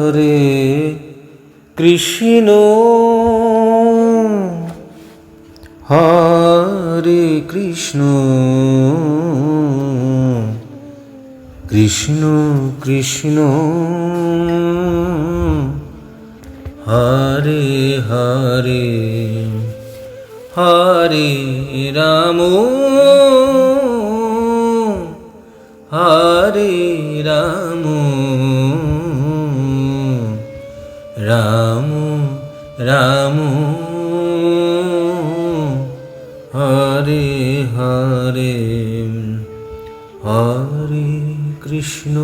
হরে কৃষ্ণ হরে কৃষ্ণ কৃষ্ণ কৃষ্ণ হরে হরে হরে রাম হরে রাম রাম রাম হরে হরে হরে কৃষ্ণ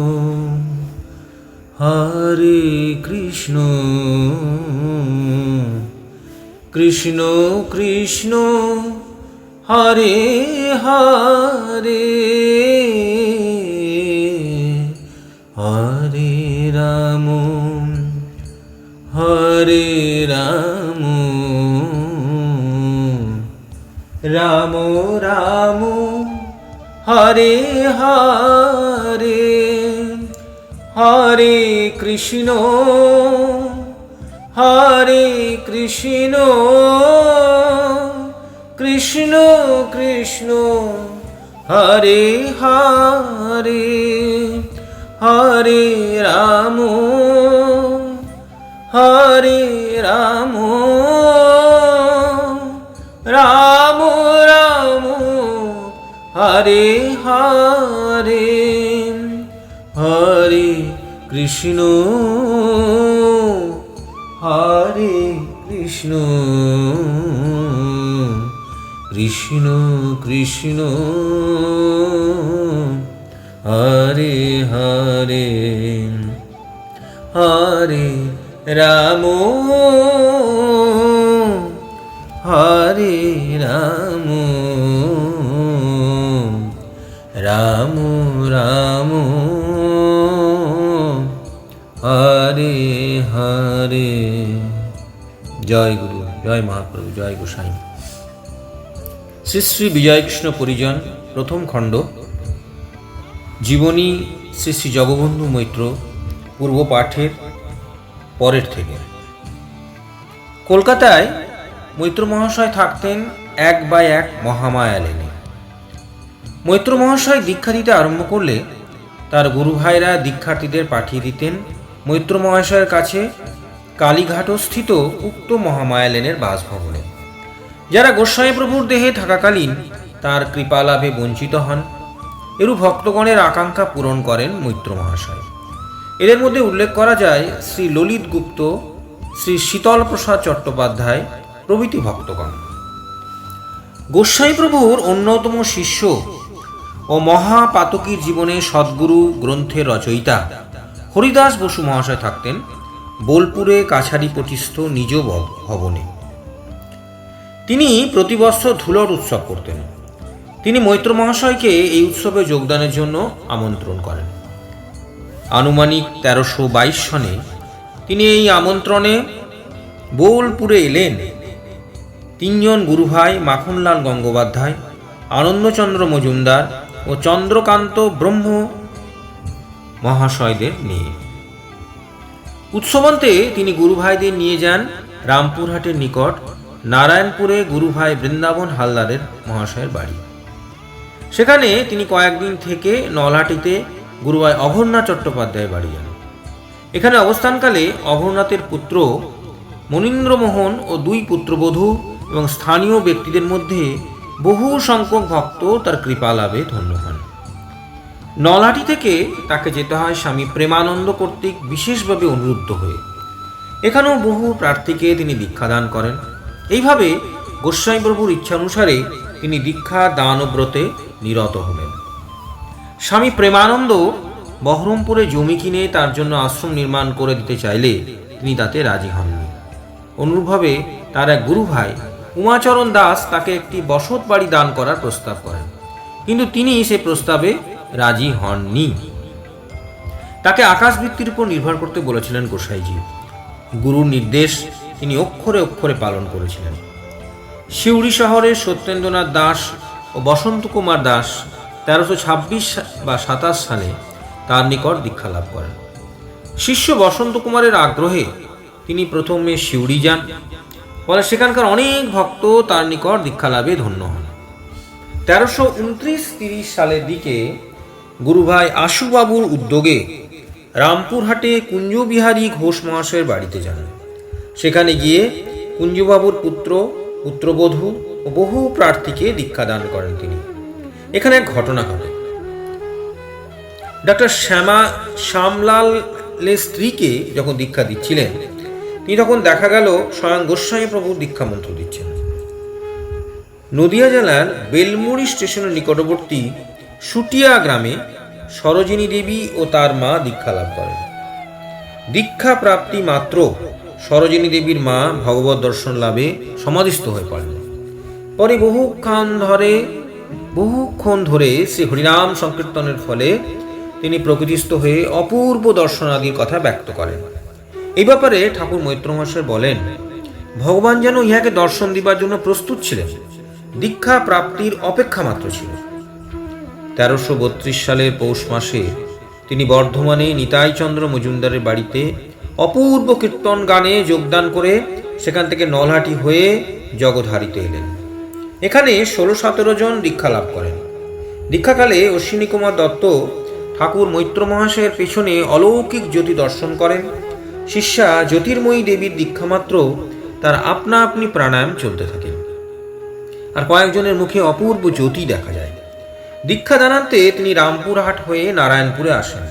হরে কৃষ্ণ কৃষ্ণ কৃষ্ণ হরে হরে হরে রাম হরে রাম রাম রাম হরে হরে হরে কৃষ্ণ হরে কৃষ্ণ কৃষ্ণ কৃষ্ণ হরে হরে হরে রাম হরে রাম রাম রাম হরে হরে হরে কৃষ্ণ হরে কৃষ্ণ কৃষ্ণ কৃষ্ণ হরে হরে হরে রাম হরে রাম রাম রাম হরে হরে। জয় গুরু, জয় মহাপ্রভু, জয় গোসাই। শ্রী শ্রী বিজয়কৃষ্ণ পরিজন প্রথম খণ্ড, জীবনী শ্রী শ্রী জগবন্ধু মৈত্র, পূর্ব পাঠের পরের থেকে। কলকাতায় মৈত্র মহাশয় থাকতেন 1/1 মহামায়া লেনে। মৈত্র মহাশয় দীক্ষা দিতে আরম্ভ করলে তার গুরু ভাইরা দীক্ষার্থীদের পাঠিয়ে দিতেন মৈত্র মহাশয়ের কাছে কালীঘাটস্থিত উক্ত মহামায়া লেনের বাসভবনে। যারা গোস্বামী প্রভুর দেহে থাকাকালীন তার কৃপা লাভে বঞ্চিত হন, এরূপ ভক্তগণের আকাঙ্ক্ষা পূরণ করেন মৈত্র মহাশয়। এদের মধ্যে উল্লেখ করা যায় শ্রী ললিত গুপ্ত, শ্রী শীতল প্রসাদ চট্টোপাধ্যায় প্রভৃতি ভক্তগণ। গোস্বামী প্রভুর অন্যতম শিষ্য ও মহাপাতকীর জীবনে সদ্গুরু গ্রন্থের রচয়িতা হরিদাস বসু মহাশয় থাকতেন বোলপুরে কাছারি পটিস্থ নিজ ভবনে। তিনি প্রতি বৎসর ধুলোর উৎসব করতেন। তিনি মৈত্র মহাশয়কে এই উৎসবে যোগদানের জন্য আমন্ত্রণ করেন। আনুমানিক 1322 সনে তিনি এই আমন্ত্রণে বোলপুরে এলেন। 3 জন গুরুভাই মাখনলাল গঙ্গোপাধ্যায়, আনন্দচন্দ্র মজুমদার ও চন্দ্রকান্ত ব্রহ্ম মহাশয়দের নিয়ে। উৎসবান্তে তিনি গুরুভাইদের নিয়ে যান রামপুরহাটের নিকট নারায়ণপুরে গুরুভাই বৃন্দাবন হালদারের মহাশয়ের বাড়ি। সেখানে তিনি কয়েকদিন থেকে নলহাটিতে গুরুভাই অঘরনাথ চট্টোপাধ্যায়ের বাড়ি যান। এখানে অবস্থানকালে অঘরনাথের পুত্র মনীন্দ্রমোহন ও 2 পুত্রবধূ এবং স্থানীয় ব্যক্তিদের মধ্যে বহু সংখ্যক ভক্ত তার কৃপা লাভে ধন্য হন। নলহাটি থেকে তাকে যেতে হয় স্বামী প্রেমানন্দ কর্তৃক বিশেষভাবে অনুরুদ্ধ হয়ে। এখানেও বহু প্রার্থীকে তিনি দীক্ষাদান করেন। এইভাবে গোস্বামী প্রভুর ইচ্ছানুসারে তিনি দীক্ষা দান ও ব্রতে নিরত হলেন। স্বামী প্রেমানন্দ বহরমপুরে জমি কিনে তার জন্য আশ্রম নির্মাণ করে দিতে চাইলে তিনি তাতে রাজি হননি। অনুরূপভাবে তার এক গুরু ভাই উমাচরণ দাস তাকে একটি বসত বাড়ি দান করার প্রস্তাব করেন, কিন্তু তিনি সে প্রস্তাবে রাজি হননি। তাকে আকাশবৃত্তির উপর নির্ভর করতে বলেছিলেন গোসাইজি। গুরুর নির্দেশ তিনি অক্ষরে অক্ষরে পালন করেছিলেন। সিউড়ি শহরের সত্যেন্দ্রনাথ দাস ও বসন্ত কুমার দাস 1326 বা 27 সালে তার নিকট দীক্ষা লাভ করেন। শিষ্য বসন্ত কুমারের আগ্রহে তিনি প্রথমে সিউড়ি যান। ফলে সেখানকার অনেক ভক্ত তার নিকট দীক্ষা লাভে ধন্য হন। 1329-30 সালের দিকে গুরুভাই আশুবাবুর উদ্যোগে রামপুরহাটে কুঞ্জবিহারী ঘোষ মহাশয়ের বাড়িতে যান। সেখানে গিয়ে কুঞ্জবাবুর পুত্র, পুত্রবধূ ও বহু প্রার্থীকে দীক্ষাদান করেন তিনি। এখানে এক ঘটনা ঘটে। ডক্টর শ্যামলালের স্ত্রীকে যখন দীক্ষা দিচ্ছিলেন, তিনি তখন দেখা গেল স্বয়ং গোস্বামী প্রভু দীক্ষা মন্ত্র দিচ্ছেন। নদিয়া জেলার বেলমুড়ি স্টেশনের নিকটবর্তী সুটিয়া গ্রামে সরোজিনী দেবী ও তার মা দীক্ষা লাভ করেন। দীক্ষা প্রাপ্তি মাত্র সরোজিনী দেবীর মা ভগবত দর্শন লাভে সমাধিস্থ হয়ে পড়েন। পরে বহুক্ষণ ধরে শ্রী হরিনাম সংকীর্তনের ফলে তিনি প্রকৃতিস্থ হয়ে অপূর্ব দর্শনাদির কথা ব্যক্ত করেন। এই ব্যাপারে ঠাকুর মৈত্র মহাশয় বলেন, ভগবান যেন ইহাকে দর্শন দিবার জন্য প্রস্তুত ছিলেন, দীক্ষা প্রাপ্তির অপেক্ষা মাত্র ছিল। 1332 সালের পৌষ মাসে তিনি বর্ধমানে নিতাইচন্দ্র মজুমদারের বাড়িতে অপূর্ব কীর্তন গানে যোগদান করে সেখান থেকে নলহাটি হয়ে জগদ্ধারীতে এলেন। এখানে 16-17 জন দীক্ষা লাভ করেন। দীক্ষাকালে অশ্বিনী কুমার দত্ত ঠাকুর মৈত্র মহাশয়ের পেছনে অলৌকিক জ্যোতি দর্শন করেন। শিষ্যা জ্যোতির্ময়ী দেবীর দীক্ষামাত্র তার আপনা আপনি প্রাণায়াম চলতে থাকে, আর কয়েকজনের মুখে অপূর্ব জ্যোতি দেখা যায়। দীক্ষাদানান্তে তিনি রামপুরহাট হয়ে নারায়ণপুরে আসেন।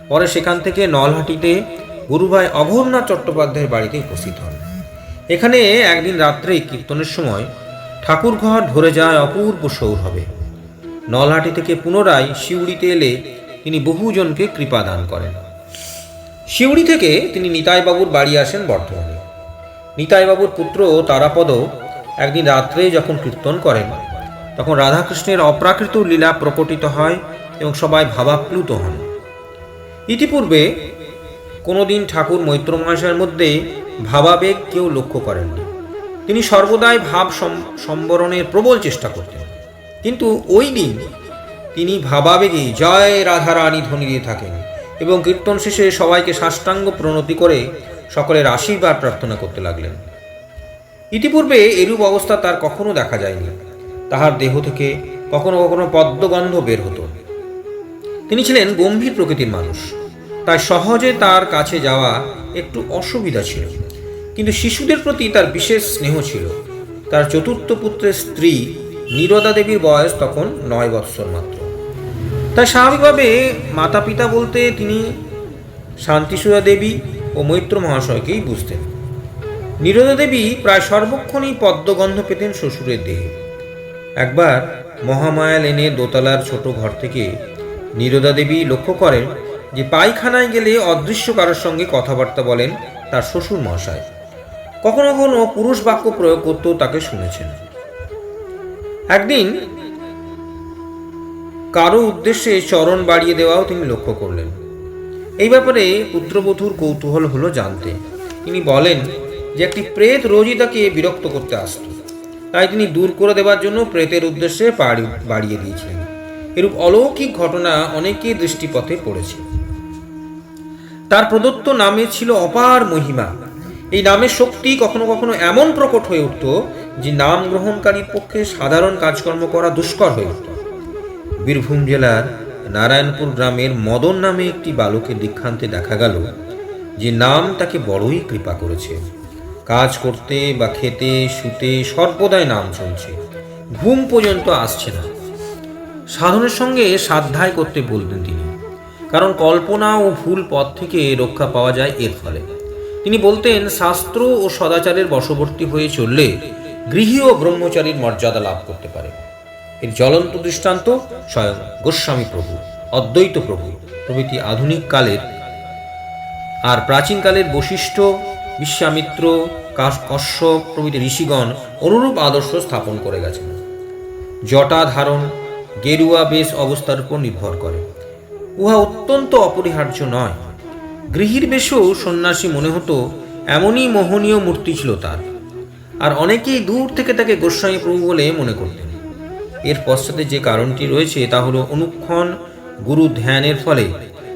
পরে সেখান থেকে নলহাটিতে গুরুভাই অঘোরনাথ চট্টোপাধ্যায়ের বাড়িতে উপস্থিত হন। এখানে একদিন রাত্রে কীর্তনের সময় ঠাকুর ঘর ভরে যায় অপূর্ব সৌরভে। নলহাটি থেকে পুনরায় সিউড়িতে এলে তিনি বহুজনকে কৃপা দান করেন। সিউড়ি থেকে তিনি নিতাইবাবুর বাড়ি আসেন বর্ধমানে। নিতাইবাবুর পুত্র তারাপদ একদিন রাত্রে যখন কীর্তন করেন, তখন রাধাকৃষ্ণের অপ্রাকৃত লীলা প্রকটিত হয় এবং সবাই ভাবাপ্লুত হন। ইতিপূর্বে কোনোদিন ঠাকুর মৈত্র মহাশয়ের মধ্যে ভাবাবেগ কেউ লক্ষ্য করেননি। তিনি সর্বদাই ভাব সম্বরণের প্রবল চেষ্টা করতেন, কিন্তু ওই দিন তিনি ভাবাবেগে জয় রাধারানী ধ্বনি দিয়ে থাকেন এবং কীর্তন শেষে সবাইকে সাষ্টাঙ্গ প্রণতি করে সকলের আশীর্বাদ প্রার্থনা করতে লাগলেন। ইতিপূর্বে এরূপ অবস্থা তার কখনো দেখা যায়নি। তাহার দেহ থেকে কখনো কখনো পদ্মগন্ধ বের হতো। তিনি ছিলেন গম্ভীর প্রকৃতির মানুষ, তাই সহজে তার কাছে যাওয়া একটু অসুবিধা ছিল। কিন্তু শিশুদের প্রতি তার বিশেষ স্নেহ ছিল। তার চতুর্থ পুত্রের স্ত্রী নীরদা দেবীর বয়স তখন 9 বৎসর মাত্র। তাই স্বাভাবিকভাবে মাতা পিতা বলতে তিনি শান্তিসুধা দেবী ও মৈত্র মহাশয়কেই বুঝতেন। নীরদা দেবী প্রায় সর্বক্ষণই পদ্মগন্ধ পেতেন শ্বশুরের দেহে। একবার মহামায়া লেনে দোতলার ছোট ঘর থেকে নীরদা দেবী লক্ষ্য করেন যে পায়খানায় গেলে অদৃশ্য কারোর সঙ্গে কথাবার্তা বলেন তার শ্বশুর মহাশয়। কখনো কখনো পুরুষ বাক্য প্রয়োগ করতেও তাকে শুনেছেন। একদিন কারো উদ্দেশ্যে চরণ বাড়িয়ে দেওয়াও তিনি লক্ষ্য করলেন। এই ব্যাপারে পুত্রবধূর কৌতূহল হলো জানতে। তিনি বলেন যে একটি প্রেত রোজই তাকে বিরক্ত করতে আসত, তাই তিনি দূর করে দেওয়ার জন্য প্রেতের উদ্দেশ্যে বাড়িয়ে দিয়েছিলেন। এরূপ অলৌকিক ঘটনা অনেকের দৃষ্টিপথে পড়েছে। তার প্রদত্ত নামে ছিল অপার মহিমা। এই নামের শক্তি কখনো কখনো এমন প্রকট হয়ে উঠত যে নাম গ্রহণকারীর পক্ষে সাধারণ কাজকর্ম করা দুষ্কর হয়ে উঠত। বীরভূম জেলার নারায়ণপুর গ্রামের মদন নামে একটি বালকের দীক্ষান্তে দেখা গেল যে নাম তাকে বড়ই কৃপা করেছে। কাজ করতে বা খেতে শুতে সর্বদাই নাম চলছে, ঘুম পর্যন্ত আসছে না। সাধনের সঙ্গে সাধ্যায় করতে বলতেন তিনি, কারণ কল্পনা ও ভুল পথ থেকে রক্ষা পাওয়া যায় এর ফলে। তিনি বলতেন, শাস্ত্র ও সদাচারের বশবর্তী হয়ে চললে গৃহী ও ব্রহ্মচারীর মর্যাদা লাভ করতে পারে। এর জ্বলন্ত দৃষ্টান্ত স্বয়ং গোস্বামী প্রভু, অদ্বৈত প্রভু প্রভৃতি আধুনিক কালের আর প্রাচীনকালের বশিষ্ঠ, বিশ্বামিত্র, কশ্যপ প্রভৃতি ঋষিগণ অনুরূপ আদর্শ স্থাপন করে গেছেন। জটা ধারণ গেরুয়া বেশ অবস্থার উপর নির্ভর করে। উহা অত্যন্ত অপরিহার্য নয়। গৃহীর বেশেও সন্ন্যাসী মনে হতো, এমনই মোহনীয় মূর্তি ছিল তার। আর অনেকেই দূর থেকে তাকে গোস্বামী প্রভু বলে মনে করতেন। এর পশ্চাতে যে কারণটি রয়েছে তা হল অনুক্ষণ গুরু ধ্যানের ফলে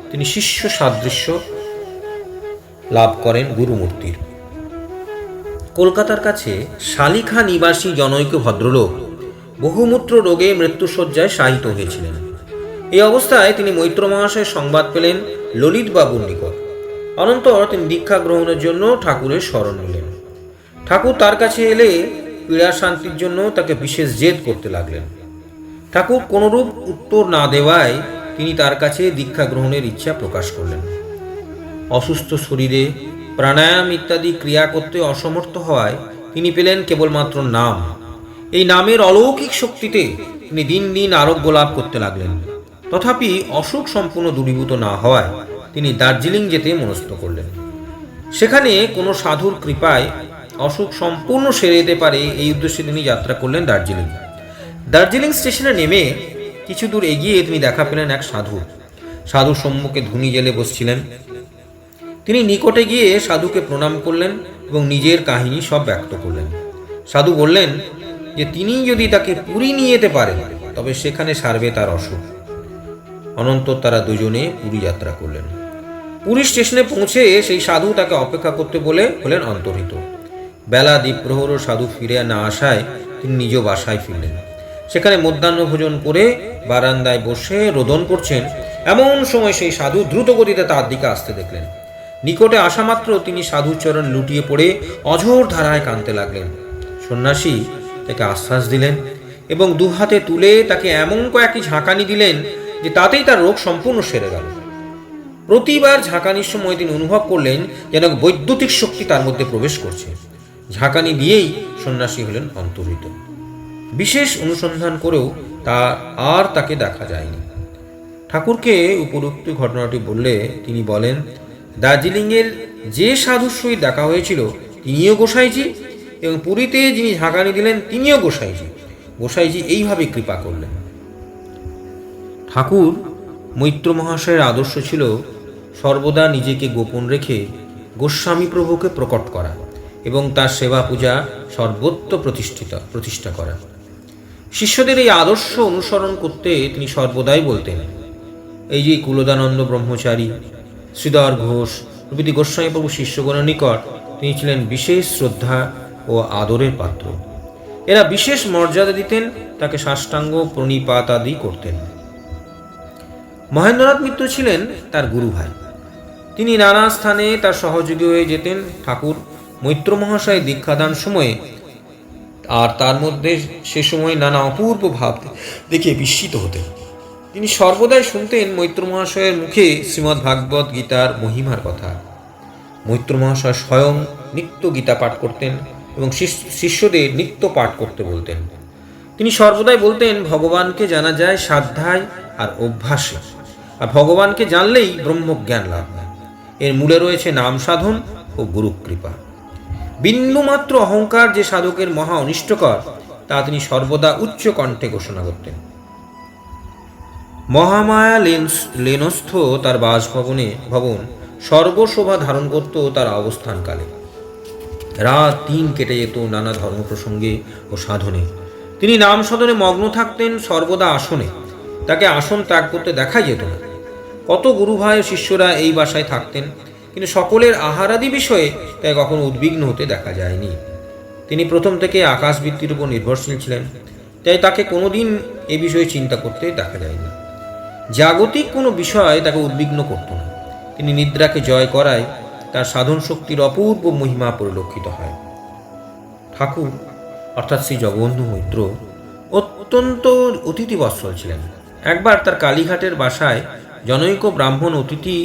তিনি শিষ্য সাদৃশ্য লাভ করেন গুরুমূর্তির। কলকাতার কাছে শালিখা নিবাসী জনৈক ভদ্রলোক বহুমূত্র রোগে মৃত্যুশয্যায় শায়িত হয়েছিলেন। এই অবস্থায় তিনি মৈত্র মহাশয়ের সংবাদ পেলেন ললিতবাবুর নিকট। অনন্তর তিনি দীক্ষা গ্রহণের জন্য ঠাকুরের শরণ নিলেন। ঠাকুর তার কাছে এলে পীড়া শান্তির জন্য তাকে বিশেষ জেদ করতে লাগলেন। ঠাকুর কোনরূপ উত্তর না দেওয়ায় তিনি তার কাছে দীক্ষা গ্রহণের ইচ্ছা প্রকাশ করলেন। অসুস্থ শরীরে প্রাণায়াম ইত্যাদি ক্রিয়া করতে অসমর্থ হওয়ায় তিনি পেলেন কেবলমাত্র নাম। এই নামের অলৌকিক শক্তিতে তিনি দিন দিন আরোগ্য লাভ করতে লাগলেন। তথাপি অসুখ সম্পূর্ণ দূরীভূত না হওয়ায় তিনি দার্জিলিং যেতে মনস্থ করলেন। সেখানে কোনো সাধুর কৃপায় অসুখ সম্পূর্ণ সেরে যেতে পারে, এই উদ্দেশ্যে তিনি যাত্রা করলেন দার্জিলিং। দার্জিলিং স্টেশনে নেমে কিছু দূর এগিয়ে তিনি দেখা পেলেন এক সাধু। সাধুর সম্মুখে ধুনি জেলে বসছিলেন। তিনি নিকটে গিয়ে সাধুকে প্রণাম করলেন এবং নিজের কাহিনী সব ব্যক্ত করলেন। সাধু বললেন যে তিনি যদি তাকে পুরী নিয়ে যেতে পারেন তবে সেখানে সারবে তার অসুখ। অনন্তর তারা দুজনে পুরী যাত্রা করলেন। পুরী স্টেশনে পৌঁছে সেই সাধু তাকে অপেক্ষা করতে বলে হলেন অন্তর্হিত। বেলা দ্বীপ্রহর সাধু ফিরে না আসায় তিনি নিজ বাসায় ফিরলেন। সেখানে মধ্যাহ্ন ভোজন করে বারান্দায় বসে রোদন করছেন। এমন সময় সেই সাধু দ্রুত গতিতে তার দিকে আসতে দেখলেন। নিকটে আসা মাত্র তিনি সাধুর চরণ লুটিয়ে পড়ে অঝোর ধারায় কাঁদতে লাগলেন। সন্ন্যাসী তাকে আশ্বাস দিলেন এবং দুহাতে তুলে তাকে এমন কয়েকটি ঝাঁকানি দিলেন যে তাতেই তার রোগ সম্পূর্ণ সেরে গেল। প্রতিবার ঝাঁকানির সময় তিনি অনুভব করলেন যেন বৈদ্যুতিক শক্তি তার মধ্যে প্রবেশ করছে। ঝাঁকানি দিয়েই সন্ন্যাসী হলেন অন্তর্হিত। বিশেষ অনুসন্ধান করেও তাকে দেখা যায়নি। ঠাকুরকে উপরোক্ত ঘটনাটি বললে তিনি বলেন, দার্জিলিংয়ের যে সাধুর সহিত দেখা হয়েছিল তিনিও গোসাইজি, এবং পুরীতে যিনি ঝাঁকানি দিলেন তিনিও গোসাইজি। গোসাইজি এইভাবে কৃপা করলেন। ঠাকুর মৈত্র মহাশয়ের আদর্শ ছিল সর্বদা নিজেকে গোপন রেখে গোস্বামী প্রভুকে প্রকট করা এবং তার সেবা পূজা সর্বত্র প্রতিষ্ঠা করা। শিষ্যদের এই আদর্শ অনুসরণ করতে তিনি সর্বদাই বলতেন। এই যে কুলদানন্দ ব্রহ্মচারী, শ্রীধর ঘোষ প্রভৃতি গোস্বামী প্রভু শিষ্যগণের নিকট তিনি ছিলেন বিশেষ শ্রদ্ধা ও আদরের পাত্র। এরা বিশেষ মর্যাদা দিতেন, তাকে সাষ্টাঙ্গ প্রণিপাত আদি করতেন। মহেন্দ্রনাথ মিত্র ছিলেন তার গুরু ভাই। তিনি নানা স্থানে তার সহযোগী হয়ে যেতেন। ঠাকুর মৈত্র মহাশয় দীক্ষাদান সময়ে আর তার মধ্যে সে সময় নানা অপূর্ব ভাব দেখে বিস্মিত হতেন। তিনি সর্বদাই শুনতেন মৈত্র মহাশয়ের মুখে শ্রীমদ্ ভাগবত গীতার মহিমার কথা। মৈত্র মহাশয় স্বয়ং নিত্য গীতা পাঠ করতেন এবং শিষ্যদের নিত্য পাঠ করতে বলতেন। তিনি সর্বদাই বলতেন, ভগবানকে জানা যায় সাধ্যায় আর অভ্যাসে, আর ভগবানকে জানলেই ব্রহ্মজ্ঞান লাভ হয়। এর মূলে রয়েছে নাম সাধন ও গুরুকৃপা। বিন্দুমাত্র অহংকার যে সাধকের মহা অনিষ্টকর তা তিনি সর্বদা উচ্চ কণ্ঠে ঘোষণা করতেন। মহামায়া লেনস্থ তার বাসভবন সর্বশোভা ধারণ করত তার অবস্থানকালে। রাত দিন কেটে যেত নানা ধর্ম প্রসঙ্গে ও সাধনে। তিনি নাম সাধনে মগ্ন থাকতেন সর্বদা আসনে। তাকে আসন ত্যাগ করতে দেখা যেত না। কত গুরু ভাই ও শিষ্যরা এই বাসায় থাকতেন, কিন্তু সকলের আহারাদি বিষয়ে তাই কখনো উদ্বিগ্ন হতে দেখা যায়নি। তিনি প্রথম থেকে আকাশবৃত্তির উপর নির্ভরশীল ছিলেন, তাই তাকে কোনোদিন এ বিষয়ে চিন্তা করতে দেখা যায়নি। জাগতিক কোনো বিষয় তাকে উদ্বিগ্ন করত না। তিনি নিদ্রাকে জয় করায় তার সাধন শক্তির অপূর্ব মহিমা পরিলক্ষিত হয়। ঠাকুর অর্থাৎ শ্রী জগবন্ধু মৈত্র অত্যন্ত অতিথি বৎসল ছিলেন। একবার তার কালীঘাটের বাসায় জনৈক ব্রাহ্মণ অতিথি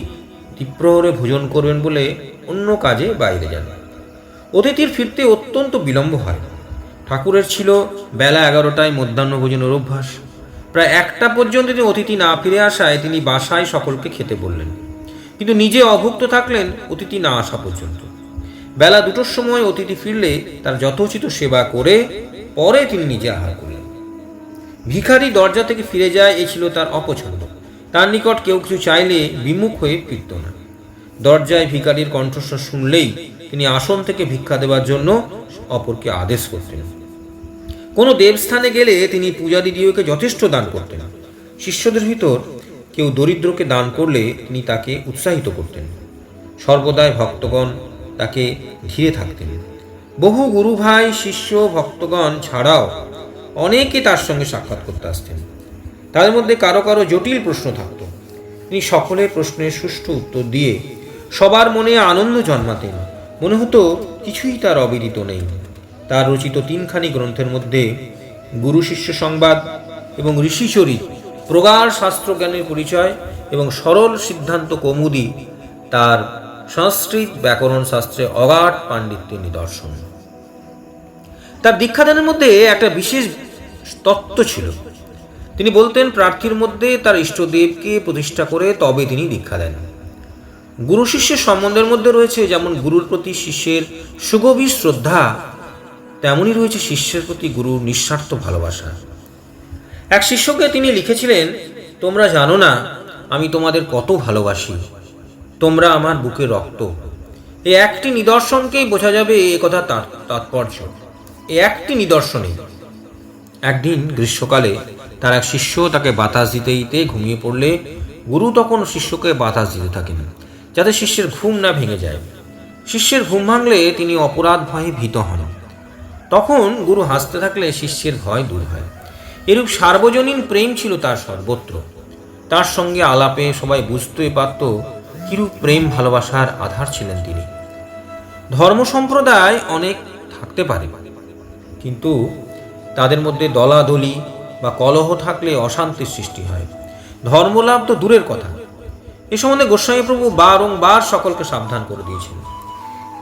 দ্বীপ্রহরে ভোজন করবেন বলে অন্য কাজে বাইরে যান। অতিথির ফিরতে অত্যন্ত বিলম্ব হয়। ঠাকুরের ছিল বেলা 11টায় মধ্যাহ্ন ভোজনের অভ্যাস। প্রায় 1টা পর্যন্ত তিনি অতিথি না ফিরে আসায় তিনি বাসায় সকলকে খেতে বললেন, কিন্তু নিজে অভুক্ত থাকলেন অতিথি না আসা পর্যন্ত। বেলা 2টোর সময় অতিথি ফিরলে তার যথোচিত সেবা করে পরে তিনি নিজে আহার করলেন। ভিখারি দরজা থেকে ফিরে যায়, এ ছিল তার অপছন্দ। তার নিকট কেউ কিছু চাইলে বিমুখ হয়ে ফিরত না। দরজায় ভিখারির কণ্ঠস্বর শুনলেই তিনি আসন থেকে ভিক্ষা দেওয়ার জন্য অপরকে আদেশ করতেন। কোনো দেবস্থানে গেলে তিনি পূজাদিদিওকে যথেষ্ট দান করতেন। শিষ্যদের ভিতর কেউ দরিদ্রকে দান করলে তিনি তাকে উৎসাহিত করতেন। সর্বদাই ভক্তগণ তাকে ঘিরে থাকতেন। বহু গুরু ভাই, শিষ্য, ভক্তগণ ছাড়াও অনেকে তার সঙ্গে সাক্ষাৎ করতে আসতেন। তাদের মধ্যে কারো কারো জটিল প্রশ্ন থাকত। তিনি সকলের প্রশ্নের সুষ্ঠু উত্তর দিয়ে সবার মনে আনন্দ জন্মাতেন। মনে হতো কিছুই তার অবিদিত নেই। তার রচিত 3খানি গ্রন্থের মধ্যে গুরু শিষ্য সংবাদ এবং ঋষিচরিত, প্রগাঢ় শাস্ত্রজ্ঞানের পরিচয় এবং সরল সিদ্ধান্ত কৌমুদী তার সংস্কৃত ব্যাকরণ শাস্ত্রে অগাধ পাণ্ডিত্যের নিদর্শন। তার দীক্ষাদানের মধ্যে একটা বিশেষ তত্ত্ব ছিল। তিনি বলতেন, প্রার্থীর মধ্যে তার ইষ্টদেবকে প্রতিষ্ঠা করে তবে তিনি দীক্ষা দেন। গুরু শিষ্যের সম্বন্ধের মধ্যে রয়েছে যেমন গুরুর প্রতি শিষ্যের সুগভীর শ্রদ্ধা, তেমনই রয়েছে শিষ্যের প্রতি গুরুর নিঃস্বার্থ ভালোবাসা। এক শিষ্যকে তিনি লিখেছিলেন, তোমরা জানো না আমি তোমাদের কত ভালোবাসি, তোমরা আমার বুকের রক্ত। এই একটি নিদর্শনকেই বোঝা যাবে এ কথা তাৎপর্য। এই একটি নিদর্শনেই। একদিন গ্রীষ্মকালে তার এক শিষ্য তাকে বাতাস দিতে দিতে ঘুমিয়ে পড়লে গুরু তখন শিষ্যকে বাতাস দিতে থাকেন, যাতে শিষ্যের ঘুম না ভেঙে যায়। শিষ্যের ঘুম ভাঙলে তিনি অপরাধ ভয়ে ভীত হন। তখন গুরু হাসতে থাকলে শিষ্যের ভয় দূর হয়। এরূপ সার্বজনীন প্রেম ছিল তার সর্বত্র। তার সঙ্গে আলাপে সবাই বুঝতেই পারত কিরূপ প্রেম ভালোবাসার আধার ছিলেন তিনি। ধর্ম সম্প্রদায় অনেক থাকতে পারে, কিন্তু তাদের মধ্যে দলাদলি বা কলহ থাকলে অশান্তির সৃষ্টি হয়। ধর্মলাভ তো দূরের কথা। এ সম্বন্ধে গোস্বামী প্রভু বারংবার সকলকে সাবধান করে দিয়েছেন।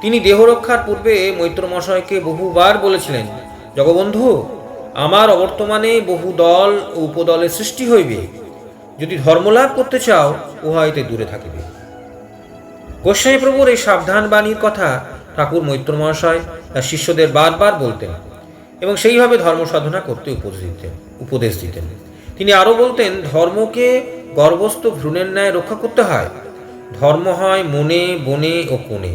তিনি দেহরক্ষার পূর্বে মৈত্র মশাইকে বহুবার বলেছিলেন, জগবন্ধু, আমার অবর্তমানে বহু দল ও উপদলের সৃষ্টি হইবে। যদি ধর্মলাভ করতে চাও, উহা হইতে দূরে থাকিবে। গোস্বামী প্রভুর এই সাবধান বাণীর কথা ঠাকুর মৈত্র মহাশয় তার শিষ্যদের বারবার বলতেন এবং সেইভাবে ধর্ম সাধনা করতে উপদেশ দিতেন। তিনি আরও বলতেন, ধর্মকে গর্ভস্থ ভ্রূণের ন্যায় রক্ষা করতে হয়। ধর্ম হয় মনে, বনে ও কোণে।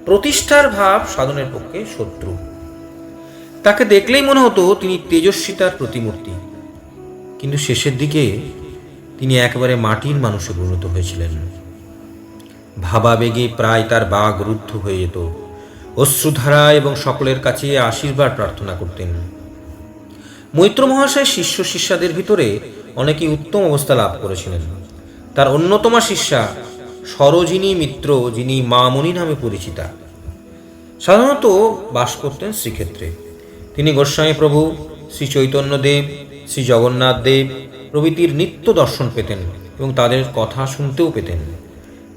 প্রতিষ্ঠার ভাব সাধনের পক্ষে শত্রু। তাকে দেখলেই মনে হতো তিনি তেজস্বিতার প্রতিমূর্তি, কিন্তু শেষের দিকে তিনি একেবারে মাটির মানুষে পরিণত হয়েছিলেন। ভাবাবেগে প্রায় তার বাগ রুদ্ধ হয়ে যেত। অশ্রুধারা এবং সকলের কাছে আশীর্বাদ প্রার্থনা করতেন। মৈত্র মহাশয় শিষ্য শিষ্যাদের ভিতরে অনেকেই উত্তম অবস্থা লাভ করেছিলেন। তার অন্যতমা শিষ্যা সরোজিনী মিত্র, যিনি মামনি নামে পরিচিতা, সাধারণত বাস করতেন শ্রীক্ষেত্রে। তিনি গোস্বামী প্রভু, শ্রী চৈতন্যদেব, শ্রী জগন্নাথ দেব প্রভৃতির নিত্য দর্শন পেতেন এবং তাদের কথা শুনতেও পেতেন।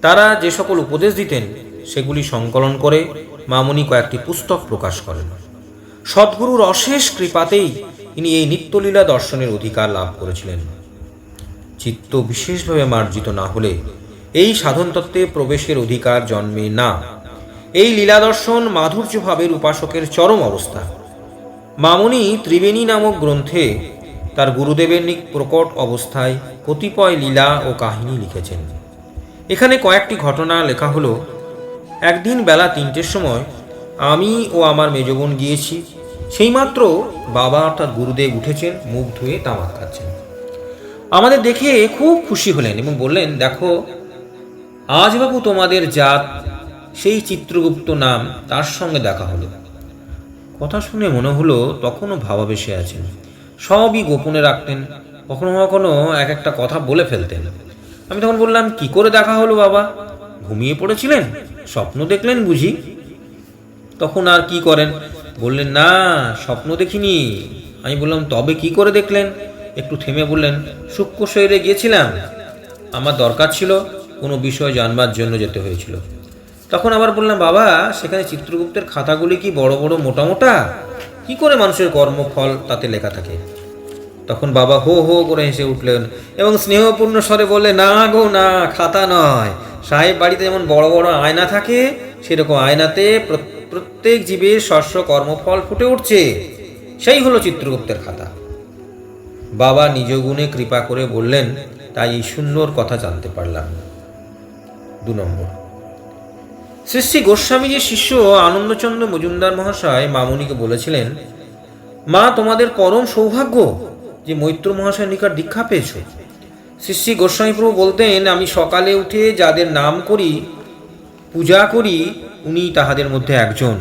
তারা যে সকল উপদেশ দিতেন সেগুলি সংকলন করে মামনি কয়েকটি পুস্তক প্রকাশ করেন। সদ্গুরুর অশেষ কৃপাতেই তিনি এই নিত্যলীলা দর্শনের অধিকার লাভ করেছিলেন। চিত্ত বিশেষভাবে মার্জিত না হলে এই সাধন তত্ত্বে প্রবেশের অধিকার জন্মে না। এই লীলা দর্শন মাধুর্য ভাবের উপাসকের চরম অবস্থা। মামনি ত্রিবেণী নামক গ্রন্থে তার গুরুদেবের প্রকট অবস্থায় কতিপয় লীলা ও কাহিনী লিখেছেন। এখানে কয়েকটি ঘটনা লেখা হলো। একদিন বেলা 3টের সময় আমি ও আমার মেজবোন গিয়েছি। সেইমাত্র বাবা অর্থাৎ গুরুদেব উঠেছেন, মুখ ধুয়ে তামাক খাচ্ছেন। আমাদের দেখে খুব খুশি হলেন এবং বললেন, দেখো আজ বাবু তোমাদের জাত সেই চিত্রগুপ্ত নাম, তার সঙ্গে দেখা হলো। কথা শুনে মনে হলো তখনও ভাবাবেশে আছেন। সবই গোপনে রাখতেন, কখনো কখনো এক একটা কথা বলে ফেলতেন। আমি তখন বললাম, কি করে দেখা হলো বাবা? ঘুমিয়ে পড়েছিলেন? স্বপ্ন দেখলেন বুঝি? তখন আর কি করেন, বললেন, না স্বপ্ন দেখিনি। আমি বললাম, তবে কি করে দেখলেন? একটু থেমে বললেন, সূক্ষ্ম শরীরে গিয়েছিলাম, আমার দরকার ছিল, কোনো বিষয় জানবার জন্য যেতে হয়েছিল। তখন আবার বললাম, বাবা সেখানে চিত্রগুপ্তের খাতাগুলি কি বড় বড় মোটা মোটা? কি করে মানুষের কর্মফল তাতে লেখা থাকে? তখন বাবা হো হো করে হেসে উঠলেন এবং স্নেহপূর্ণ স্বরে বললে, না গো না, খাতা নয়। সাহেব বাড়িতে যেমন বড় বড় আয়না থাকে, সেরকম আয়নাতে প্রত্যেক জীবের শস্য কর্মফল ফুটে উঠছে, সেই হলো চিত্রগুপ্তের খাতা। বাবা নিজ গুণে কৃপা করে বললেন, তাই এই সুন্দর কথা জানতে পারলাম। 2 নম্বর, শ্রী শ্রী গোস্বামীজির শিষ্য আনন্দচন্দ্র মজুমদার মহাশয় মামনিকে বলেছিলেন, মা তোমাদের পরম সৌভাগ্য যে মৈত্র মহাশয়ের নিকট দীক্ষা পেয়েছ। শ্রী শ্রী গোস্বামী প্রভু বলতেন, আমি সকালে উঠে যাদের নাম করি পূজা করি উনি তাহাদের মধ্যে একজন।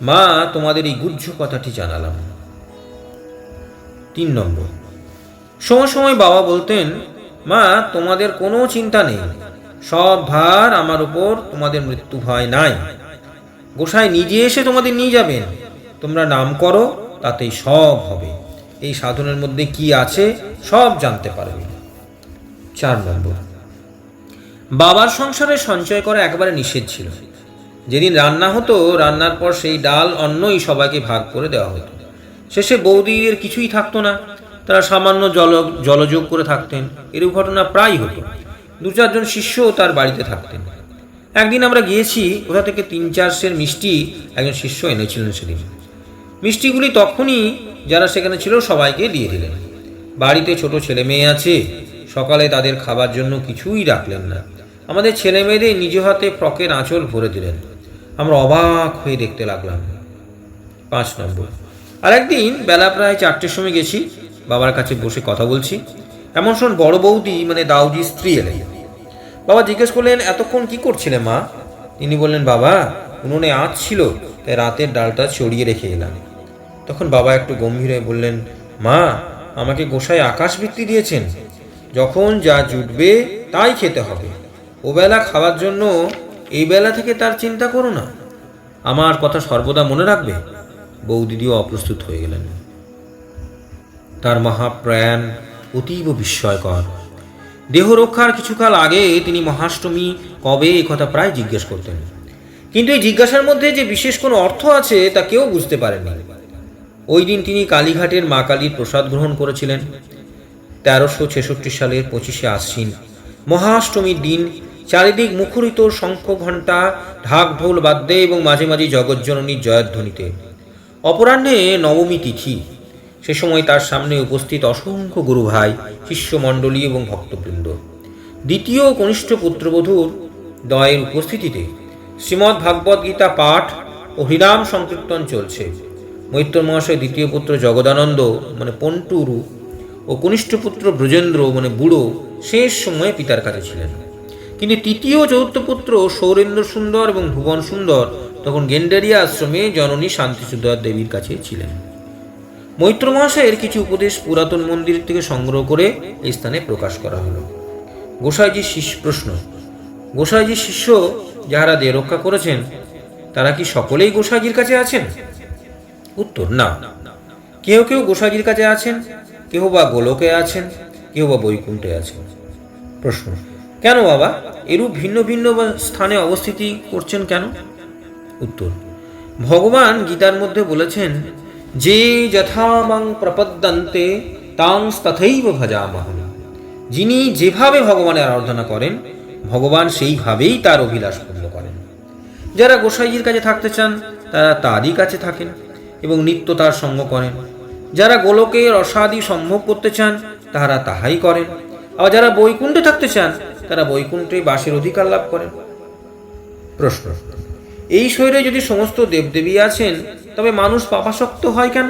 মা, তোমাদের এই গুহ্য কথাটি জানালাম। 3 নম্বর, সময় সময় বাবা বলতেন, মা তোমাদের কোনো চিন্তা নেই, সব ভার আমার উপর, তোমাদের মৃত্যু ভয় নাই। গোসাই নিজে এসে তোমাদের নিয়ে যাবেন, তোমরা নাম করো, তাতেই সব হবে। এই সাধনের মধ্যে কি আছে সব জানতে পারবে। 4 নম্বর, বাবার সংসারে সঞ্চয় করা একেবারে নিষেধ ছিল। যেদিন রান্না হতো, রান্নার পর সেই ডাল অন্নই সবাইকে ভাগ করে দেওয়া হতো। শেষে বৌদির কিছুই থাকতো না, তারা সামান্য জলযোগ করে থাকতেন। এরূপ ঘটনা প্রায় হতো। 2-4 জন শিষ্যও তার বাড়িতে থাকতেন। একদিন আমরা গিয়েছি, কোথা থেকে 3-4 সের মিষ্টি একজন শিষ্য এনেছিলেন। সেদিন মিষ্টিগুলি তখনই যারা সেখানে ছিল সবাইকে দিয়ে দিলেন। বাড়িতে ছোট ছেলে মেয়ে আছে, সকালে তাদের খাবার জন্য কিছুই রাখলেন না। আমাদের ছেলে মেয়েদের নিজ হাতে ফ্রকের আঁচল ভরে দিলেন। আমরা অবাক হয়ে দেখতে লাগলাম। 5 নম্বর, আর একদিন বেলা প্রায় 4টের সময় গেছি, বাবার কাছে বসে কথা বলছি। এমন সময় বড় বৌদি মানে দাউজির স্ত্রী এলেন। বাবা জিজ্ঞেস করলেন, এতক্ষণ কি করছিলে মা? তিনি বললেন, বাবা উনুনে আঁচ ছিল, তাই রাতের ডালটা চড়িয়ে রেখে এলাম। তখন বাবা একটু গম্ভীর হয়ে বললেন, মা আমাকে গোসাই আকাশবৃত্তি দিয়েছেন, যখন যা জুটবে তাই খেতে হবে। ওবেলা খাওয়ার জন্য এই বেলা থেকে তার চিন্তা করো না। আমার কথা সর্বদা মনে রাখবে। বৌদিদিও অপ্রস্তুত হয়ে গেলেন। তার মহাপ্রয়াণ অতীব বিস্ময়কর। দেহ রক্ষার কিছুকাল আগে তিনি মহাষ্টমী কবে এ কথা প্রায় জিজ্ঞেস করতেন, কিন্তু এই জিজ্ঞাসার মধ্যে যে বিশেষ কোনো অর্থ আছে তা কেউ বুঝতে পারেনি। ওই দিন তিনি কালীঘাটের মা কালীর প্রসাদ গ্রহণ করেছিলেন। 1366 সালের 25শে আশ্বিন মহাষ্টমীর দিন চারিদিক মুখরিত শঙ্খ ঘণ্টা, ঢাক ঢোল বাদ্যে এবং মাঝে মাঝে জগজ্জননীর জয়ধ্বনিতে। অপরাহ্নে নবমী তিথি। সে সময় তার সামনে উপস্থিত অসংখ্য গুরু ভাই, শিষ্যমণ্ডলী এবং ভক্তবৃন্দ। দ্বিতীয় কনিষ্ঠ পুত্রবধূর দ্বয়ের উপস্থিতিতে শ্রীমদ্ ভাগবত গীতা পাঠ ও হরিনাম সংকীর্তন চলছে। মৈত্র মহাশয় দ্বিতীয় পুত্র জগদানন্দ মানে পন্টুরু ও কনিষ্ঠ পুত্র ব্রজেন্দ্র মানে বুড়ো শেষ সময়ে পিতার কাছে ছিলেন। কিন্তু তৃতীয় ও চতুর্থ পুত্র সৌরেন্দ্র সুন্দর এবং ভুবন সুন্দর তখন গেন্ডারিয়া আশ্রমে জননী শান্তিসুধা দেবীর কাছে ছিলেন। মৈত্র মহাশয়ের কিছু উপদেশ পুরাতন মন্দির থেকে সংগ্রহ করে এই স্থানে প্রকাশ করা হলো। গোসাইজির শিষ্য যাহারা দেহ রক্ষা করেছেন তারা কি সকলেই গোসাইজির কাছে আছেন? উত্তর, না। কেউ কেউ গোসাইজির কাছে আছেন, কেউ বা গোলকে আছেন, কেউ বা বৈকুণ্ঠে আছেন। প্রশ্ন, কেন বাবা এরূপ ভিন্ন ভিন্ন স্থানে অবস্থিতি করছেন কেন? উত্তর, ভগবান গীতার মধ্যে বলেছেন, যে যথা মাং প্রপদ্যন্তে তাং তথৈব ভজামহম। যিনি যেভাবে ভগবানের আরাধনা করেন ভগবান সেইভাবেই তার অভিলাষ পূর্ণ করেন। যারা গোসাইজির কাছে থাকতে চান তারা তারই কাছে থাকেন এবং নিত্য তার সঙ্গ করেন। যারা গোলকে রসাদি সম্ভোগ করতে চান তাহারা তাহাই করেন। আর যারা বৈকুণ্ঠে থাকতে চান তারা বৈকুণ্ঠে বাসের অধিকার লাভ করেন। প্রশ্ন, এই শরীরে যদি সমস্ত দেবদেবী আছেন তবে মানুষ পাপাসক্ত হয় কেন?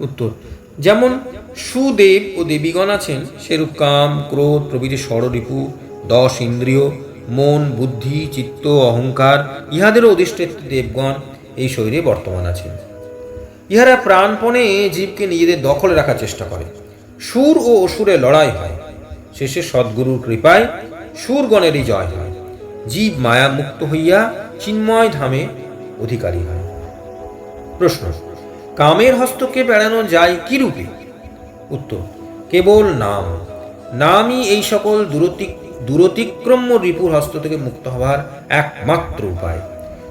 উত্তর, যেমন সুদেব ও দেবীগণ আছেন সেরূপ কাম, ক্রোধ প্রভৃতি ষড়রিপু 10 ইন্দ্রিয়, মন, বুদ্ধি, চিত্ত, অহংকার ইহাদেরও অধিষ্ঠাত্রী দেবগণ এই শরীরে বর্তমান আছেন। ইহারা প্রাণপণে জীবকে নিজেদের দখলে রাখার চেষ্টা করে। সুর ও অসুরের লড়াই হয়, শেষে সদ্গুরুর কৃপায় সুরগণেরই জয় হয়। জীব মায়া মুক্ত হইয়া চিন্ময় ধামে অধিকারী হয়। প্রশ্ন, কামের হস্তক্ষেপ এড়ানো যায় কি রূপে? উত্তর, কেবল নামই এই সকল দূরতিক্রম্য রিপুর হস্ত থেকে মুক্ত হওয়ার একমাত্র উপায়।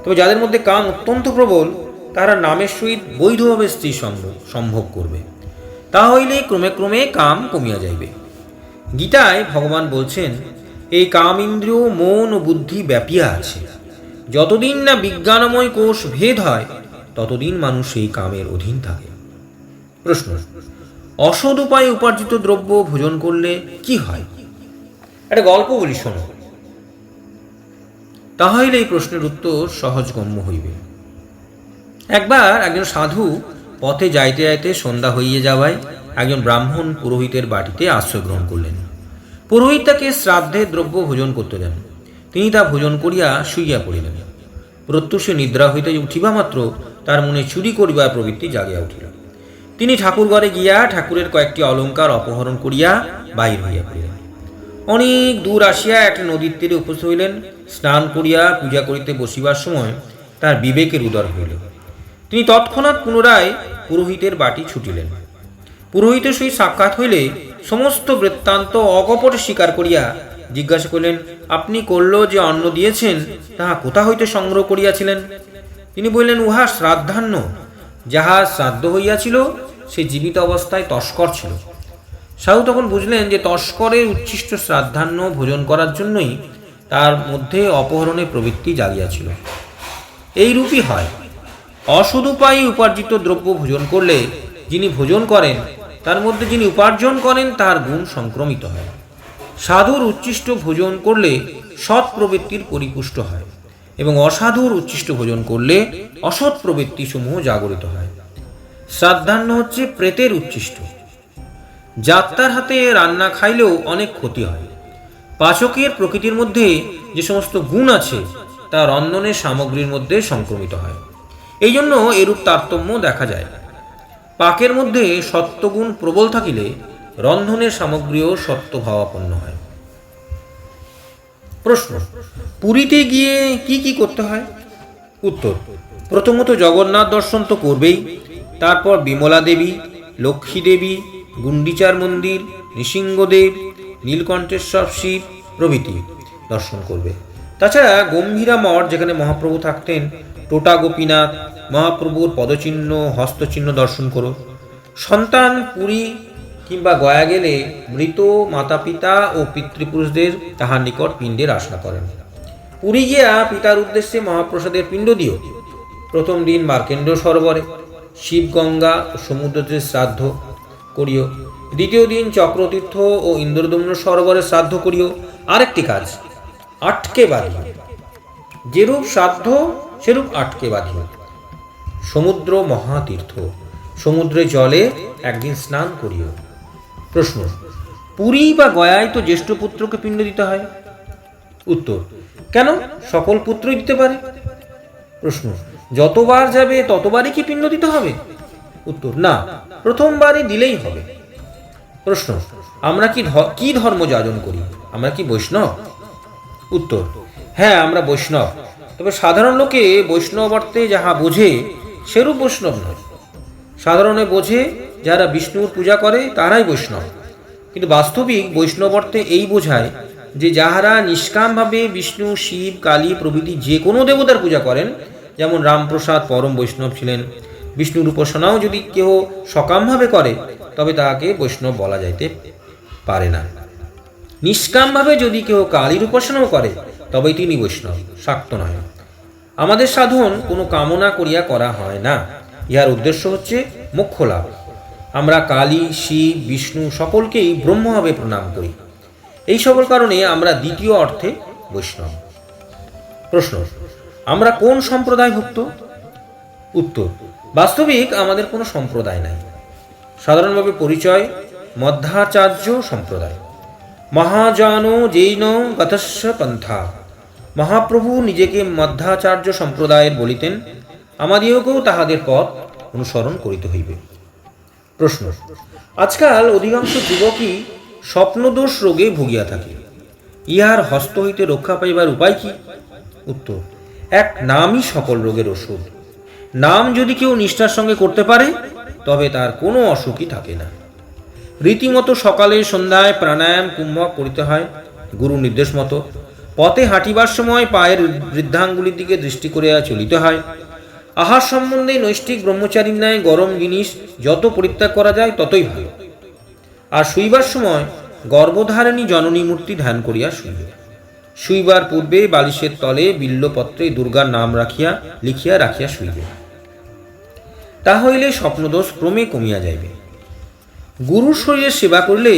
তবে যাদের মধ্যে কাম অত্যন্ত প্রবল তারা নামের সহিত বৈধভাবে স্ত্রী সম্ভোগ করবে, তা হইলে ক্রমে ক্রমে কাম কমিয়া যাইবে। গীতায় ভগবান বলছেন, এই কাম ইন্দ্রিয়, মন ও বুদ্ধি ব্যাপিয়া আছে। যতদিন না বিজ্ঞানময় কোষ ভেদ হয় ততদিন মানুষ এই কামের অধীন থাকে। প্রশ্ন, অসৎ উপায়ে উপার্জিত দ্রব্য ভোজন করলে কি হয়? একটা গল্প বলি শোনো, তাহলে এই প্রশ্নের উত্তর সহজগম্য হইবে। একবার একজন সাধু পথে যাইতে যাইতে সন্ধ্যা হইয়া যাওয়ায় একজন ব্রাহ্মণ পুরোহিতের বাটিতে আশ্রয় গ্রহণ করলেন। পুরোহিত তাকে শ্রাদ্ধের দ্রব্য ভোজন করতে দেন। তিনি তা ভোজন করিয়া শুইয়া পড়িলেন। প্রত্যুষে নিদ্রা হইতে উঠিবা মাত্র তার মনে চুরি করিবার প্রবৃত্তি জাগিয়া উঠিল। তিনি ঠাকুর ঘরে গিয়া ঠাকুরের কয়েকটি অলঙ্কার অপহরণ করিয়া বাহির হইয়া পড়িলেন। অনেক দূর আসিয়া একটা নদীর তীরে উপস্থিত হইলেন। স্নান করিয়া পূজা করিতে বসিবার সময় তার বিবেকের উদয় হইল। তিনি তৎক্ষণাৎ পুনরায় পুরোহিতের বাটি ছুটিলেন। পুরোহিতের সহিত সাক্ষাৎ হইলে সমস্ত বৃত্তান্ত অকপট স্বীকার করিয়া জিজ্ঞাসা করিলেন, আপনি করল যে অন্ন দিয়েছেন তাহা কোথা হইতে সংগ্রহ করিয়াছিলেন? তিনি বললেন, উহা শ্রাদ্ধান্ন। যাহা শ্রাদ্ধ হইয়াছিল সে জীবিত অবস্থায় তস্কর ছিল। সাধু তখন বুঝলেন যে তস্করের উচ্ছিষ্ট শ্রাদ্ধান্ন ভোজন করার জন্যই তার মধ্যে অপহরণের প্রবৃত্তি জাগিয়াছিল। এইরূপই হয়। অসদুপায়ে উপার্জিত দ্রব্য ভোজন করলে যিনি ভোজন করেন তার মধ্যে যিনি উপার্জন করেন তার গুণ সংক্রমিত হয়। সাধুর উচ্ছিষ্ট ভোজন করলে সৎ প্রবৃত্তির পরিপুষ্ট হয় এবং অসাধুর উচ্ছিষ্ট ভোজন করলে অসৎ প্রবৃত্তি সমূহ জাগরিত হয়। শ্রাদ্ধান্ন হচ্ছে প্রেতের উচ্ছিষ্ট। যাত্রার হাতে রান্না খাইলেও অনেক ক্ষতি হয়। পাচকের প্রকৃতির মধ্যে যে সমস্ত গুণ আছে তা রন্ধনের সামগ্রীর মধ্যে সংক্রমিত হয়। এই জন্য এরূপ তারতম্য দেখা যায়। পাকের মধ্যে সত্ত্বগুণ প্রবল থাকিলে রন্ধনের সামগ্রীও সত্ত্বভাবাপন্ন হয়। প্রশ্ন, পুরীতে গিয়ে কি কি করতে হয়? উত্তর, প্রথমত জগন্নাথ দর্শন তো করবেই, তারপর বিমলা দেবী, লক্ষ্মী দেবী, গুন্ডিচার মন্দির, নৃসিংহদেব, নীলকণ্ঠেশ্বর শিব প্রভৃতি দর্শন করবে। তাছাড়া গম্ভীরা মঠ, যেখানে মহাপ্রভু থাকতেন, টোটা গোপীনাথ, মহাপ্রভুর পদচিহ্ন হস্তচিহ্ন দর্শন করো। সন্তান পুরী কিংবা গয়া গেলে মৃত মাতা পিতা ও পিতৃপুরুষদের তাহার নিকট পিণ্ডের আশা করেন। পুরী গিয়া পিতার উদ্দেশ্যে মহাপ্রসাদের পিণ্ড দিও। প্রথম দিন মার্কেন্ড সরোবরে শিব গঙ্গা ও সমুদ্রতে শ্রাদ্ধ করিও। দ্বিতীয় দিন চক্রতীর্থ ও ইন্দ্রদম্ন সরোবরে শ্রাদ্ধ করিও। আরেকটি কাজ, আটকে বাঁধিও। যেরূপ শ্রাদ্ধ সেরূপ আটকে বাঁধিও। সমুদ্র মহাতীর্থ, সমুদ্রে জলে একদিন স্নান করিও। প্রশ্ন, পুরী বা গয়ায় তো জ্যেষ্ঠ পুত্রকে পিণ্ড দিতে হয়। উত্তর, কেন? সকল পুত্রই দিতে পারে। প্রশ্ন, যতবার যাবে ততবারই কি পিণ্ড দিতে হবে? উত্তর, না, প্রথমবারই দিলেই হবে। প্রশ্ন, আমরা কি ধর্ম যাজন করি? আমরা কি বৈষ্ণব? উত্তর, হ্যাঁ, আমরা বৈষ্ণব। তবে সাধারণ লোকে বৈষ্ণব অর্থে যাহা বোঝে সেরূপ বৈষ্ণব নয়। সাধারণে বোঝে যারা বিষ্ণুর পূজা করে তারাই বৈষ্ণব, কিন্তু বাস্তবিক বৈষ্ণব অর্থে এই বোঝায় যে যাহারা নিষ্কামভাবে বিষ্ণু, শিব, কালী প্রভৃতি যে কোনো দেবতার পূজা করেন, যেমন রামপ্রসাদ পরম বৈষ্ণব ছিলেন। বিষ্ণুর উপাসনাও যদি কেহ সকামভাবে করে তবে তাহাকে বৈষ্ণব বলা যাইতে পারে না। নিষ্কামভাবে যদি কেহ কালীর উপাসনাও করে তবেই তিনি বৈষ্ণব, শাক্ত নয়। আমাদের সাধন কোনো কামনা করিয়া করা হয় না। ইহার উদ্দেশ্য হচ্ছে মোক্ষ লাভ। আমরা কালী, শিব, বিষ্ণু সকলকেই ব্রহ্মভাবে প্রণাম করি। এই সকল কারণে আমরা দ্বিতীয় অর্থে বৈষ্ণব। প্রশ্ন, আমরা কোন সম্প্রদায়ভুক্ত? উত্তর, বাস্তবিক আমাদের কোনো সম্প্রদায় নাই। সাধারণভাবে পরিচয় মধ্যাচার্য সম্প্রদায়। মহাজন জৈন গতস্য পন্থা। মহাপ্রভু নিজেকে মধ্যাচার্য সম্প্রদায়ের বলিতেন। আমাদিওকেও তাহাদের পথ অনুসরণ করিতে হইবে। প্রশ্ন, আজকাল অধিকাংশ যুবকই স্বপ্নদোষ রোগে ভুগিয়া থাকে। ইহার হস্ত হইতে রক্ষা পাইবার উপায় কি? উত্তর, এক নামই সকল রোগের ওষুধ। নাম যদি কেউ নিষ্ঠার সঙ্গে করতে পারে তবে তার কোনো অসুখই থাকে না। রীতিমতো সকালে সন্ধ্যায় প্রাণায়াম কুম্ভক করিতে হয় গুরু নির্দেশ মতো। পথে হাঁটিবার সময় পায়ের বৃদ্ধাঙ্গুলির দিকে দৃষ্টি করিয়া চলিতে হয়। আহার সম্বন্ধে নৈষ্ঠিক ব্রহ্মচারীর ন্যায় গরম জিনিস যত পরিত্যাগ করা যায় ততই ভালো। আর শুইবার সময় গর্ভধারিণী জননী মূর্তি ধ্যান করিয়া শুইবে। শুইবার পূর্বে বালিশের তলে বিল্লপত্রে দুর্গার নাম লিখিয়া রাখিয়া শুইবে। তা হইলে স্বপ্নদোষ ক্রমে কমিয়া যাইবে। গুরুর শরীরে সেবা করলে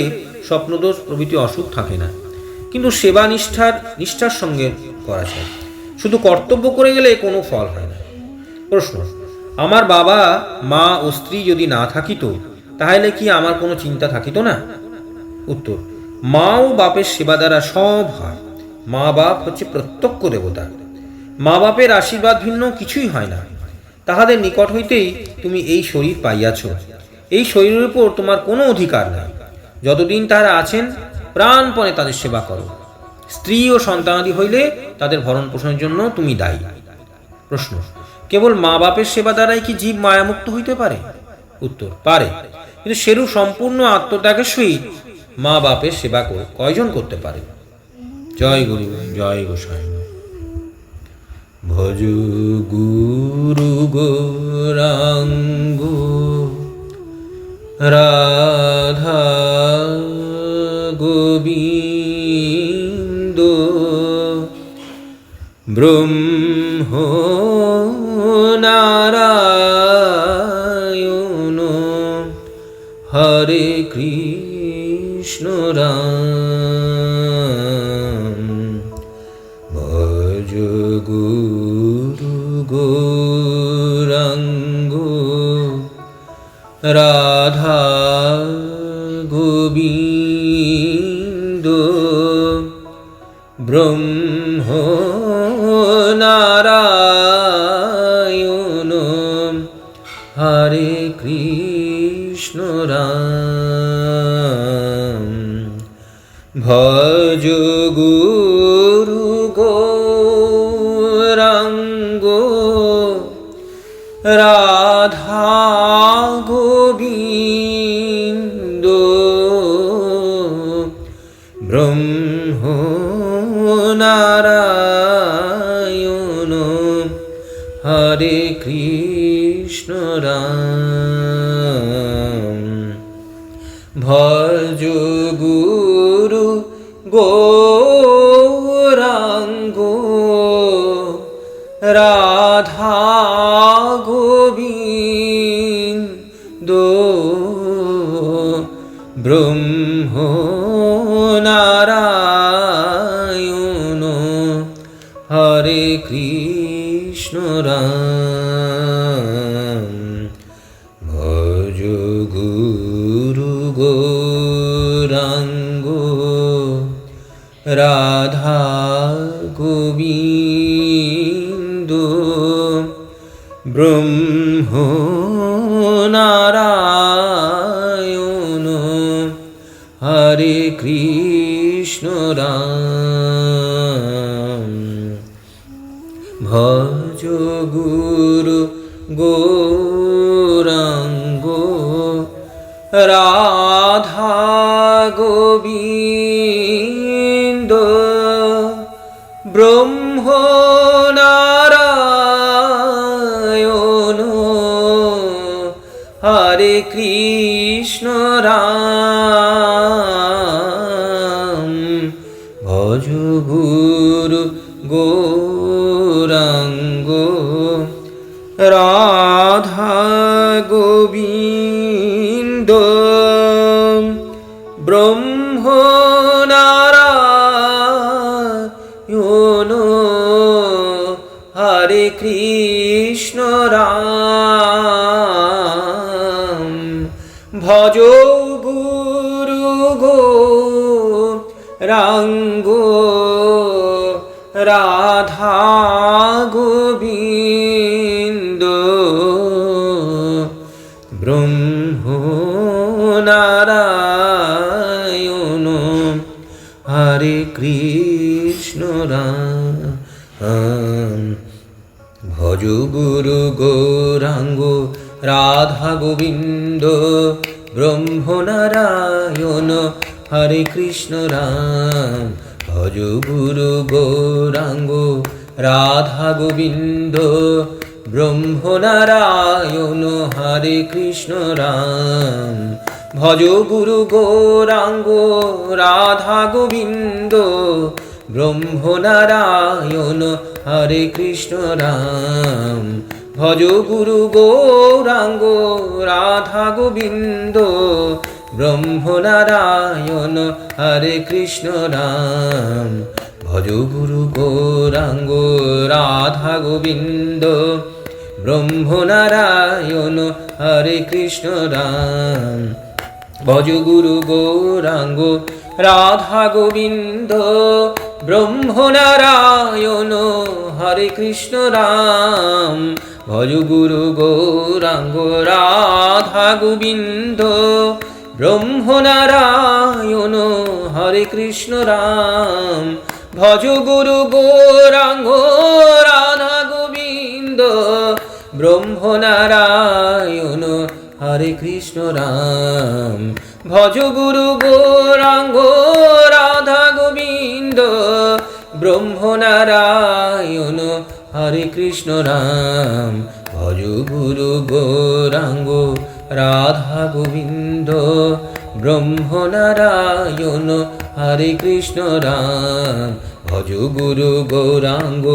স্বপ্নদোষ প্রভৃতি অসুখ থাকে না, কিন্তু সেবা নিষ্ঠার সঙ্গে করা চাই। শুধু কর্তব্য করে গেলে কোনো ফল হয় না। প্রশ্ন, আমার বাবা, মা ও স্ত্রী যদি না থাকিত তাহলে কি আমার কোনো চিন্তা থাকিত না? উত্তর, মা ও বাপের সেবা দ্বারা সব হয়, মা বাপ হচ্ছে প্রত্যক্ষ দেবতা। মা বাপের আশীর্বাদ ভিন্ন কিছুই হয় না। তাহাদের নিকট হইতেই তুমি এই শরীর পাইয়াছ। এই শরীরের উপর তোমার কোনো অধিকার নাই। যতদিন তারা আছেন প্রাণপণে তাদের সেবা করো। স্ত্রী ও সন্তানাদি হইলে তাদের ভরণ পোষণের জন্য তুমি দায়ী। প্রশ্ন: কেবল মা বাপের সেবা দ্বারাই কি জীব মায়ামুক্ত হইতে পারে? উত্তর: পারে, কিন্তু সেরূপ সম্পূর্ণ আত্মত্যাগের সহিত মা বাপের সেবা কয়জন করতে পারে? জয় গুরু, জয় গোসাই। ভজ গুরু গৌরাঙ্গ রাধা গোবিন্দ ব্রহ্ম নারায়ণ হরে কৃষ্ণ রাম। ভজ গুরু গৌরাঙ্গ রাধা গোবিন্দ ব্রহ্ম নারায়ণ হরে কৃষ্ণ রাম। ভজ গুরু গৌরাঙ্গ রাধা গোবিন্দ ব্রহ্ম নারায়ণ হরে কৃষ্ণ রাম। ভজ গুরু গৌরাঙ্গ রাধা গোবিন্দ ব্রহ্ম নারায়ণ হরে কৃষ্ণ রাম। ভজ গুরু গৌরাঙ্গ রাধা গোবিন্দ ব্রহ্ম নারায়ণ হরে কৃষ্ণ রাম। ভজ গুরু গৌরাঙ্গ রাধা গোবিন্দ ব্রহ্ম নারায়ণ হরে কৃষ্ণ রাম। ভজ গুরু গৌরাঙ্গ রাধা গোবিন্দ ব্রহ্ম নারায়ণ হরে কৃষ্ণ রাম। ভজ গুরু গৌরাঙ্গ রাধা গোবিন্দ ব্রহ্ম নারায়ণ হরে কৃষ্ণ রাম। ভজ গুরু গৌরাঙ্গ রাধা গোবিন্দ ব্রহ্ম নারায়ণ হরে কৃষ্ণ রাম। ভজ গুরু গৌরাঙ্গ রাধা গোবিন্দ ব্রহ্ম নারায়ণ হরে কৃষ্ণ রাম। ভজ গুরু গৌরাঙ্গ রাধা গোবিন্দ ব্রহ্ম নারায়ণ হরে কৃষ্ণ রাম। ভজ গুরু গৌরাঙ্গ রাধা গোবিন্দ ব্রহ্ম নারায়ণ হরে কৃষ্ণ রাম। ভজ গুরু গৌরাঙ্গ রাধা গোবিন্দ ব্রহ্ম নারায়ণ হরে কৃষ্ণ রাম। ভজ গুরু গৌরাঙ্গ রাধা গোবিন্দ ব্রহ্মনারায়ণ হরে কৃষ্ণ রাম, ভজ গুরু গৌরাঙ্গ রাধা গোবিন্দ। ব্রহ্মনারায়ণ হরে কৃষ্ণ রাম, ভজ গুরু গৌরাঙ্গ রাধা গোবিন্দ। ব্রহ্মনারায়ণ হরে কৃষ্ণ রাম, ভজ গুরু গৌরাঙ্গ রাধা গোবিন্দ। ব্রহ্মনারায়ণ হরে কৃষ্ণ রাম, ভজ গুরু গৌরাঙ্গ রাধা গোবিন্দ। ব্রহ্মনারায়ণ হরে কৃষ্ণ রাম, ভজ গুরু গৌরাঙ্গ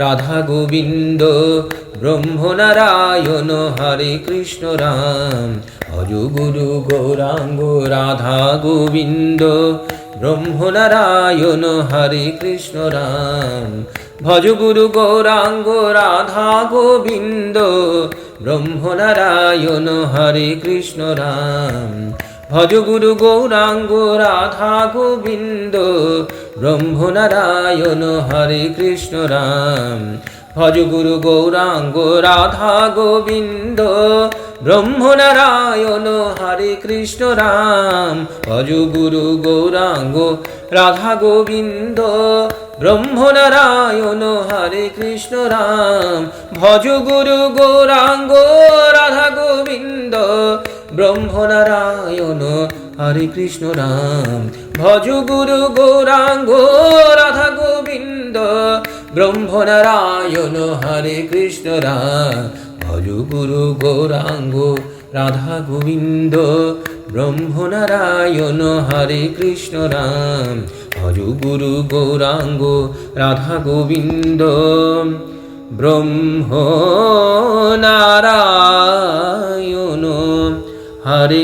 রাধা গোবিন্দ। ব্রহ্মনারায়ণ হরে কৃষ্ণ রাম, ভজ গুরু গৌরাঙ্গ রাধা গোবিন্দ। ব্রহ্মনারায়ণ হরে কৃষ্ণ রাম, ভজ গুরু গৌরাঙ্গ রাধা গোবিন্দ। ব্রহ্মনারায়ণ হরে কৃষ্ণ রাম, ভজ গুরু গৌরাঙ্গ রাধা গোবিন্দ। ব্রহ্মনারায়ণ হরে কৃষ্ণ রাম, ভজ গুরু গৌরাঙ্গ রাধা গোবিন্দ। ব্রহ্মনারায়ণ হরে কৃষ্ণ রাম, ভজ গুরু গৌরাঙ্গ রাধা গোবিন্দ। ব্রহ্মনারায়ণ হরে কৃষ্ণ রাম, ভজ গুরু গৌরাঙ্গ রাধা গোবিন্দ। ব্রহ্মনারায়ণ হরে কৃষ্ণ রাম, ভজ গুরু গৌরাঙ্গ রাধা গোবিন্দ। ব্রহ্মনারায়ণ হরে কৃষ্ণ রাম, ভজ গুরু গৌরাঙ্গ রাধা গোবিন্দ। ব্রহ্মনারায়ণ হরে কৃষ্ণ রাম, ভজ গুরু গৌরাঙ্গ রাধা গোবিন্দ। ব্রহ্মনারায়ণ হরে